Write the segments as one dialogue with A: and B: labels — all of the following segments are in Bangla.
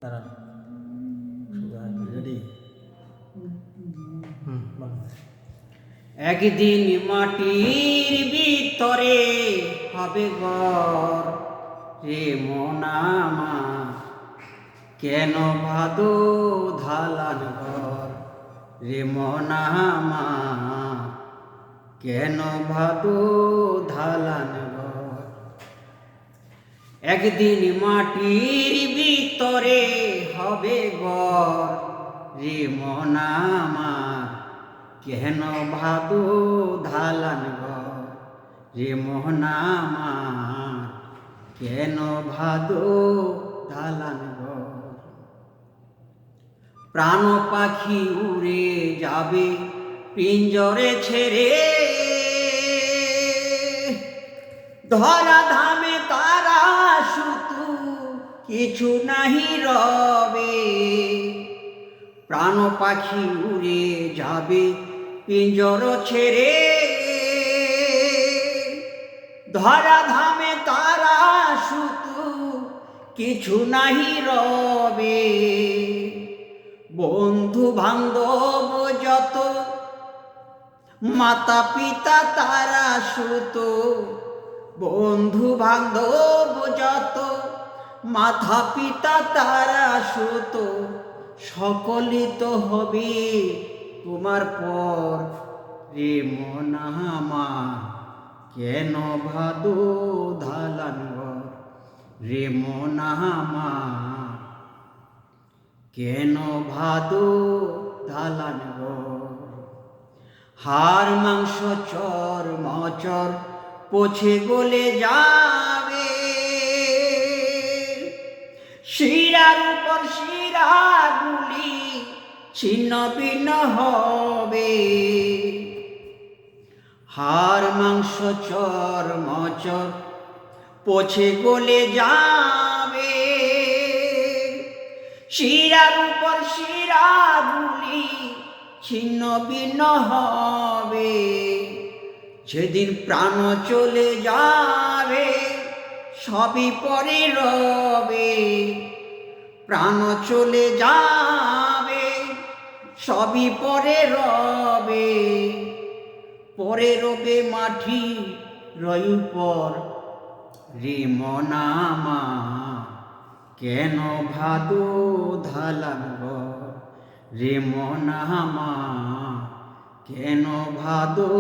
A: দাঁড়ান, রেডি।
B: একদিন মাটির ভিতরে হবে ঘর রে মনামা, কেন ভাদো ধালান ঘর রে মনামা, কেন ভাদো ধালান ঘর। একদিন মাটির ভিতরে হবে ঘর রে মনামা, কেন ভাদো ধালান ঘর রে মোহনামা, কেন ভাদো ধালান ঘর। প্রাণ পাখি উড়ে যাবে পিঞ্জরে ছেড়ে, ধরা ধামে তারা শুধু কিছু নাহি রবে। প্রাণ পাখি উড়ে যাবে পিঞ্জর ছেড়ে, ধরা ধামে তারা শুধু কিছু নাহি রবে। বন্ধু বান্ধব যত মাতা পিতা তারা সুত, বন্ধু বান্ধব যত মাতা পিতা তারা সুত, সকলই তো হবে তোমার পর রে মনামা, কেন ভাদো ধালান ঘর রে মনামা, কেন ভাদো ধালান ঘর। হাড় মাংস চর মচর পচে গলে যাবে, শিরার উপর শিরাগুলি ছিন্ন ভিন্ন হবে। হাড় মাংস চর মচর পচে গলে যাবে, শিরার উপর শিরাগুলি ছিন্ন ভিন্ন হবে। যেদিন প্রাণ চলে যাবে সবই পরে রবে, প্রাণ চলে যাবে সবই পরে রবে। পরে রবে মাটি রই পর রে মনামা, কেন ভাদো ধালান ঘর রে মনামা, কেন ভাদো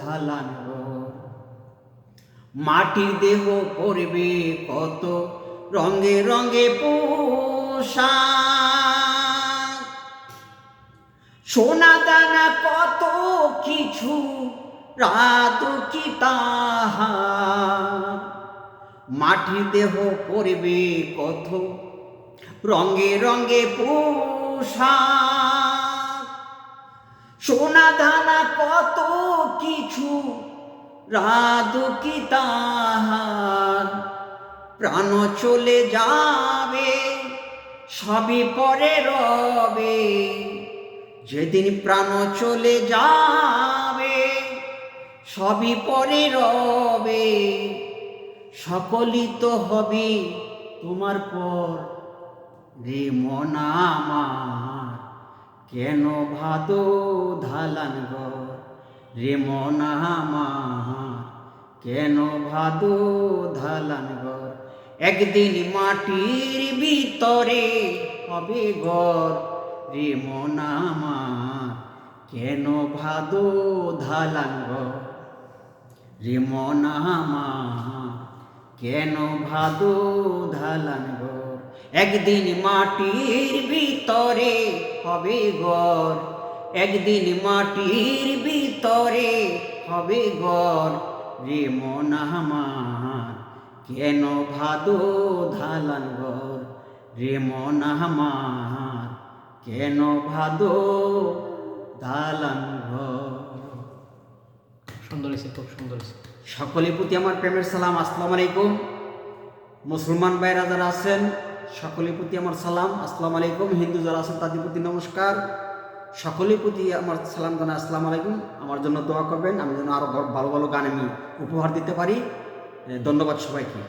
B: ধালান ঘর। মাটির দেহ করবে কত রঙে রঙে পোশাক, সোনা দানা কত কিছু রাত কি তাহার। মাটির দেহ পরবে কত রঙে রঙে পোশাক, সোনা দানা কত কিছু রাত কি তাহার। প্রাণ চলে যাবে সবই পরে রবে, যেদিন প্রাণ চলে যাবে সবই পরে রবে। সকলই তো হবে তোমার পর রে মনামা, কেন ভাদো ধালান ঘর রে মনামা, কেন ভাদো ধালান ঘর। একদিন মাটির ভিতরে হবে ঘর রে মনামা, কেন ভাদো ধালান ঘর রে মনামা, কেন ভাদো ধালান ঘর। একদিন মাটির ভিতরে হবে ঘর, একদিন মাটির ভিতরে হবে ঘর রে মনামা, কেন ভাদো ধালান ঘর রে মনামা, কেন ভাদো ধালান ঘর।
A: সুন্দর হয়েছে, খুব সুন্দর হয়েছে।
B: সকলের প্রতি আমার প্রেমের সালাম, আসসালামু আলাইকুম। মুসলমান ভাইরা যারা আছেন সকলের প্রতি আমার সালাম, আসসালামু আলাইকুম। হিন্দু যারা আছেন তাদের প্রতি নমস্কার। সকলের প্রতি আমার সালাম জানাই, আসসালামু আলাইকুম। আমার জন্য দোয়া করবেন, আমি যেন আরও ভালো ভালো গান আমি উপহার দিতে পারি। ধন্যবাদ সবাইকে।